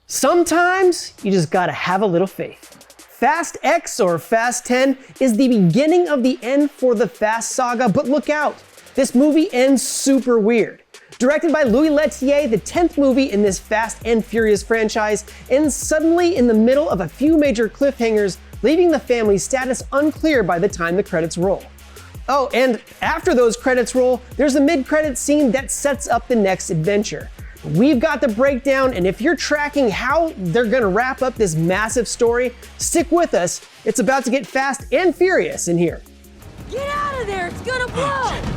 Sometimes you just gotta have a little faith. Fast X, or Fast 10, is the beginning of the end for the Fast Saga, but look out, this movie ends super weird. Directed by Louis Leterrier, the 10th movie in this Fast and Furious franchise ends suddenly in the middle of a few major cliffhangers, leaving the family's status unclear by the time the credits roll. Oh, and after those credits roll, there's a mid-credits scene that sets up the next adventure. We've got the breakdown, and if you're tracking how they're gonna wrap up this massive story, stick with us. It's about to get fast and furious in here. Get out of there, it's gonna blow!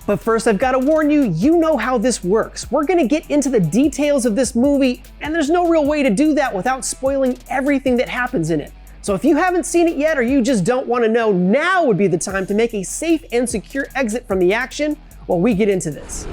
But first, I've got to warn you, you know how this works. We're gonna get into the details of this movie, and there's no real way to do that without spoiling everything that happens in it. So if you haven't seen it yet, or you just don't want to know, now would be the time to make a safe and secure exit from the action while we get into this.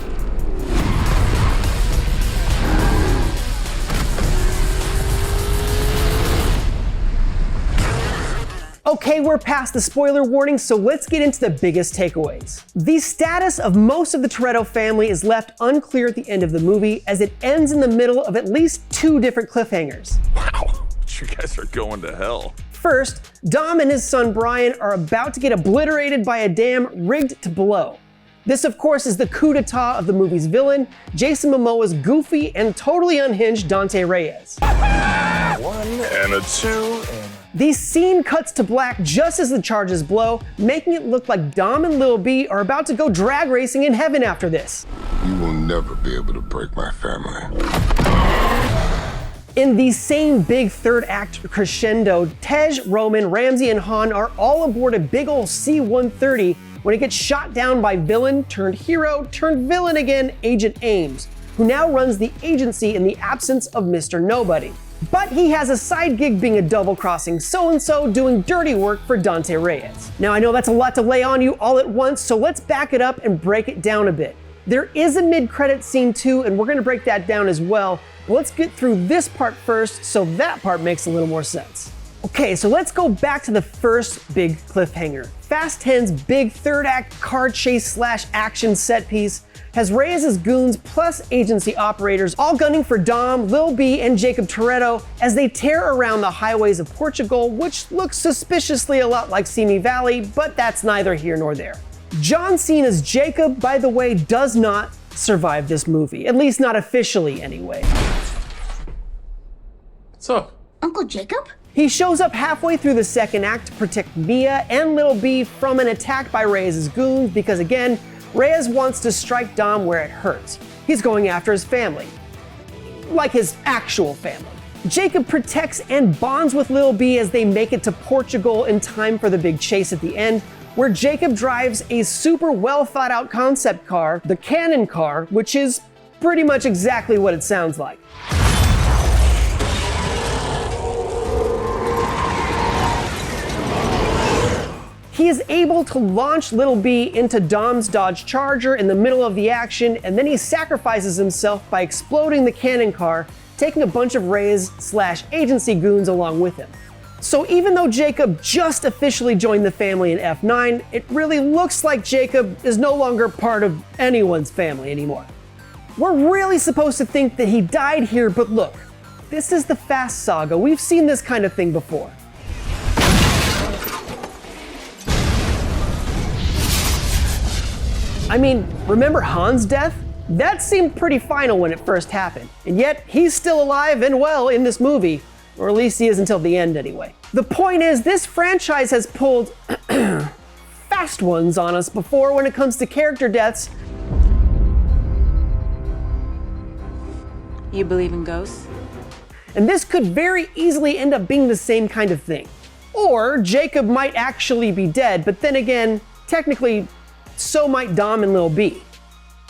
Okay, we're past the spoiler warning, so let's get into the biggest takeaways. The status of most of the Torreto family is left unclear at the end of the movie, as it ends in the middle of at least 2 different cliffhangers. Wow, you guys are going to hell. First, Dom and his son Brian are about to get obliterated by a dam rigged to blow. This, of course, is the coup d'etat of the movie's villain, Jason Momoa's goofy and totally unhinged Dante Reyes. 1 and a 2 and... The scene cuts to black just as the charges blow, making it look like Dom and Lil B are about to go drag racing in heaven after this. You will never be able to break my family. In the same big third act crescendo, Tej, Roman, Ramsey, and Han are all aboard a big ol' C-130 when it gets shot down by villain turned hero turned villain again, Agent Ames, who now runs the agency in the absence of Mr. Nobody. But he has a side gig being a double-crossing so-and-so doing dirty work for Dante Reyes. Now I know that's a lot to lay on you all at once, so let's back it up and break it down a bit. There is a mid-credit scene too, and we're gonna break that down as well, but let's get through this part first so that part makes a little more sense. Okay, so let's go back to the first big cliffhanger. Fast 10's big third act car chase / action set piece has Reyes' goons plus agency operators all gunning for Dom, Lil B, and Jacob Torreto as they tear around the highways of Portugal, which looks suspiciously a lot like Simi Valley, but that's neither here nor there. John Cena's Jacob, by the way, does not survive this movie, at least not officially anyway. What's up? Uncle Jacob? He shows up halfway through the second act to protect Mia and Lil B from an attack by Reyes' goons because, again, Reyes wants to strike Dom where it hurts. He's going after his family. Like his actual family. Jacob protects and bonds with Lil B as they make it to Portugal in time for the big chase at the end, where Jacob drives a super well thought out concept car, the Canon car, which is pretty much exactly what it sounds like. He is able to launch Lil B into Dom's Dodge Charger in the middle of the action, and then he sacrifices himself by exploding the Canon car, taking a bunch of Reyes / agency goons along with him. So even though Jacob just officially joined the family in F9, it really looks like Jacob is no longer part of anyone's family anymore. We're really supposed to think that he died here, but look, this is the Fast Saga. We've seen this kind of thing before. I mean, remember Han's death? That seemed pretty final when it first happened, and yet he's still alive and well in this movie, or at least he is until the end anyway. The point is, this franchise has pulled fast ones on us before when it comes to character deaths. You believe in ghosts? And this could very easily end up being the same kind of thing. Or Jacob might actually be dead, but then again, technically, so might Dom and Lil B.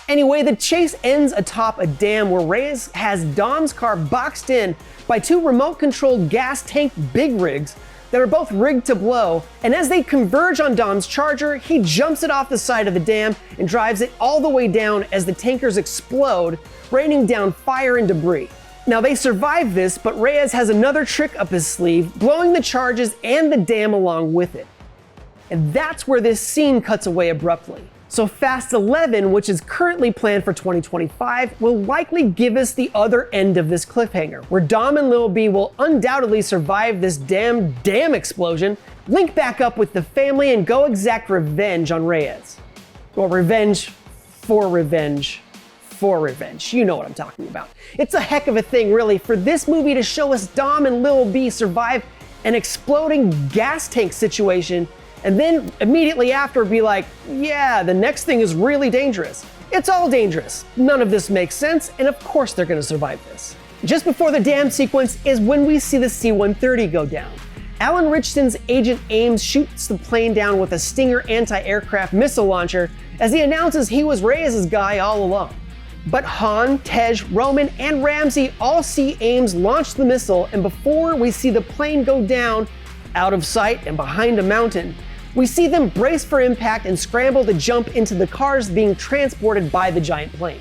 Anyway, the chase ends atop a dam where Reyes has Dom's car boxed in by 2 remote-controlled gas tank big rigs that are both rigged to blow, and as they converge on Dom's Charger, he jumps it off the side of the dam and drives it all the way down as the tankers explode, raining down fire and debris. Now they survive this, but Reyes has another trick up his sleeve, blowing the charges and the dam along with it. And that's where this scene cuts away abruptly. So Fast 11, which is currently planned for 2025, will likely give us the other end of this cliffhanger, where Dom and Lil B will undoubtedly survive this dam explosion, link back up with the family, and go exact revenge on Reyes. Or revenge for revenge for revenge. You know what I'm talking about. It's a heck of a thing, really, for this movie to show us Dom and Lil B survive an exploding gas tank situation, and then immediately after be like, yeah, the next thing is really dangerous. It's all dangerous. None of this makes sense, and of course they're gonna survive this. Just before the dam sequence is when we see the C-130 go down. Alan Richardson's Agent Ames shoots the plane down with a Stinger anti-aircraft missile launcher as he announces he was Reyes' guy all along. But Han, Tej, Roman, and Ramsey all see Ames launch the missile, and before we see the plane go down, out of sight and behind a mountain, we see them brace for impact and scramble to jump into the cars being transported by the giant plane.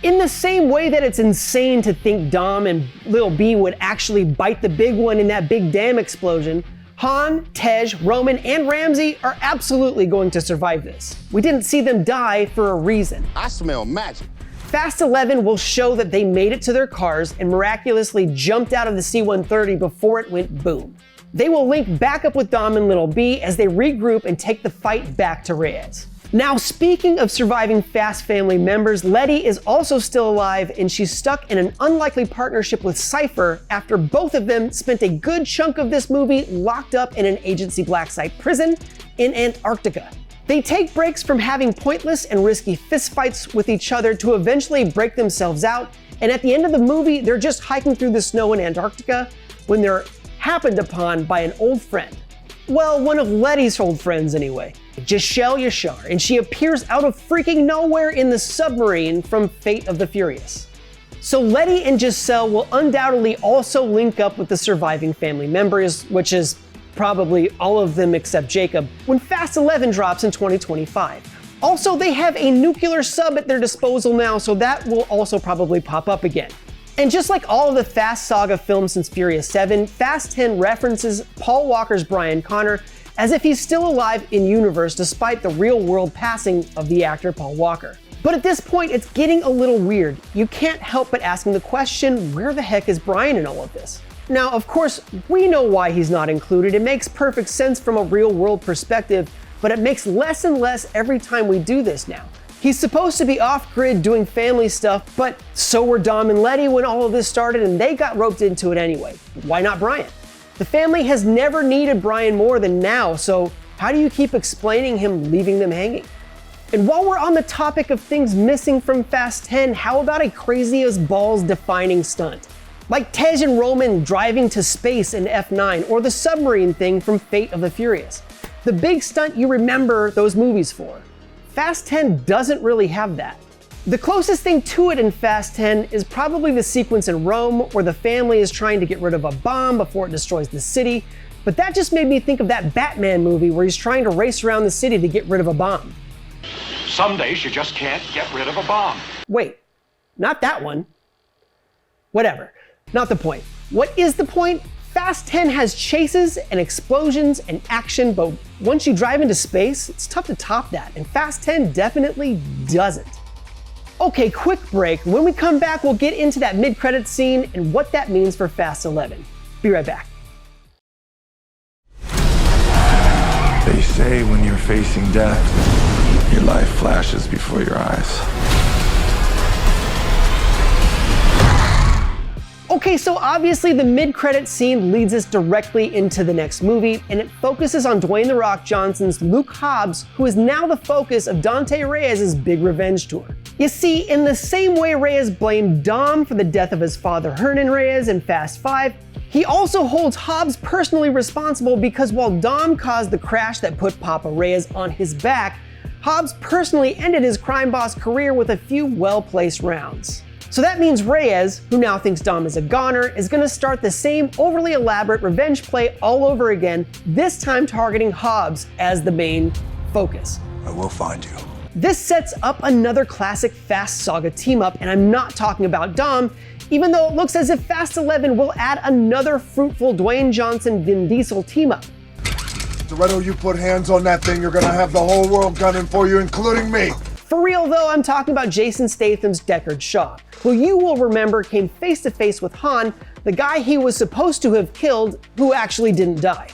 In the same way that it's insane to think Dom and Lil B would actually bite the big one in that big dam explosion, Han, Tej, Roman, and Ramsey are absolutely going to survive this. We didn't see them die for a reason. I smell magic. Fast 11 will show that they made it to their cars and miraculously jumped out of the C-130 before it went boom. They will link back up with Dom and Lil B as they regroup and take the fight back to Reyes. Now, speaking of surviving Fast family members, Letty is also still alive, and she's stuck in an unlikely partnership with Cypher after both of them spent a good chunk of this movie locked up in an Agency Black Site prison in Antarctica. They take breaks from having pointless and risky fistfights with each other to eventually break themselves out, and at the end of the movie, they're just hiking through the snow in Antarctica when they're happened upon by an old friend. Well, one of Letty's old friends anyway, Giselle Yashar, and she appears out of freaking nowhere in the submarine from Fate of the Furious. So Letty and Giselle will undoubtedly also link up with the surviving family members, which is probably all of them except Jacob, when Fast 11 drops in 2025. Also, they have a nuclear sub at their disposal now, so that will also probably pop up again. And just like all of the Fast Saga films since Furious 7, Fast 10 references Paul Walker's Brian Connor as if he's still alive in universe despite the real-world passing of the actor Paul Walker. But at this point, it's getting a little weird. You can't help but asking the question, where the heck is Brian in all of this? Now, of course, we know why he's not included. It makes perfect sense from a real-world perspective, but it makes less and less every time we do this now. He's supposed to be off-grid doing family stuff, but so were Dom and Letty when all of this started, and they got roped into it anyway. Why not Brian? The family has never needed Brian more than now, so how do you keep explaining him leaving them hanging? And while we're on the topic of things missing from Fast 10, how about a crazy as balls defining stunt? Like Tej and Roman driving to space in F9, or the submarine thing from Fate of the Furious. The big stunt you remember those movies for. Fast 10 doesn't really have that. The closest thing to it in Fast 10 is probably the sequence in Rome where the family is trying to get rid of a bomb before it destroys the city, but that just made me think of that Batman movie where he's trying to race around the city to get rid of a bomb. Some days you just can't get rid of a bomb. Wait, not that one. Whatever, not the point. What is the point? Fast 10 has chases and explosions and action, but once you drive into space, it's tough to top that, and Fast 10 definitely doesn't. Okay, quick break. When we come back, we'll get into that mid-credits scene and what that means for Fast 11. Be right back. They say when you're facing death, your life flashes before your eyes. Okay, so obviously the mid-credits scene leads us directly into the next movie, and it focuses on Dwayne "The Rock" Johnson's Luke Hobbs, who is now the focus of Dante Reyes' big revenge tour. You see, in the same way Reyes blamed Dom for the death of his father Hernan Reyes in Fast 5, he also holds Hobbs personally responsible because while Dom caused the crash that put Papa Reyes on his back, Hobbs personally ended his crime boss career with a few well-placed rounds. So that means Reyes, who now thinks Dom is a goner, is going to start the same overly elaborate revenge play all over again, this time targeting Hobbs as the main focus. I will find you. This sets up another classic Fast Saga team-up, and I'm not talking about Dom. even though it looks as if Fast 11 will add another fruitful Dwayne Johnson-Vin Diesel team-up. Torreto, you put hands on that thing, you're gonna have the whole world gunning for you, including me. For real though, I'm talking about Jason Statham's Deckard Shaw, who you will remember came face to face with Han, the guy he was supposed to have killed, who actually didn't die.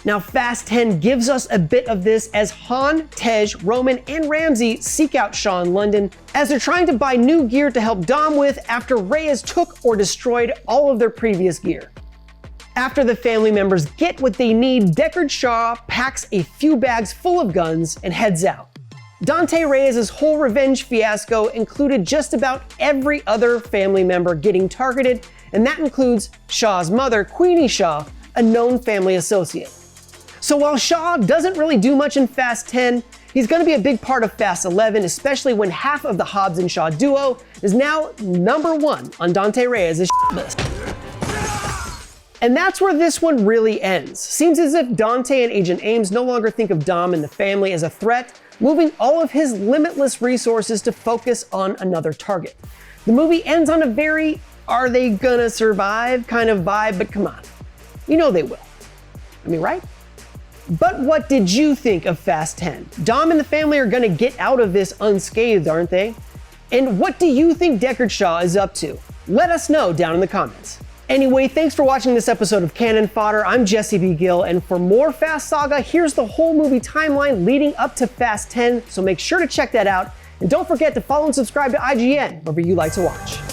Now Fast 10 gives us a bit of this as Han, Tej, Roman, and Ramsey seek out Shaw in London as they're trying to buy new gear to help Dom with after Reyes took or destroyed all of their previous gear. After the family members get what they need, Deckard Shaw packs a few bags full of guns and heads out. Dante Reyes' whole revenge fiasco included just about every other family member getting targeted, and that includes Shaw's mother, Queenie Shaw, a known family associate. So while Shaw doesn't really do much in Fast 10, he's going to be a big part of Fast 11, especially when half of the Hobbs and Shaw duo is now number 1 on Dante Reyes' list. And that's where this one really ends. Seems as if Dante and Agent Ames no longer think of Dom and the family as a threat, moving all of his limitless resources to focus on another target. The movie ends on a very are they gonna survive kind of vibe, but come on, you know they will. I mean, right? But what did you think of Fast 10? Dom and the family are gonna get out of this unscathed, aren't they? And what do you think Deckard Shaw is up to? Let us know down in the comments. Anyway, thanks for watching this episode of Canon Fodder. I'm Jesse B. Gill, and for more Fast Saga, here's the whole movie timeline leading up to Fast 10, so make sure to check that out. And don't forget to follow and subscribe to IGN wherever you like to watch.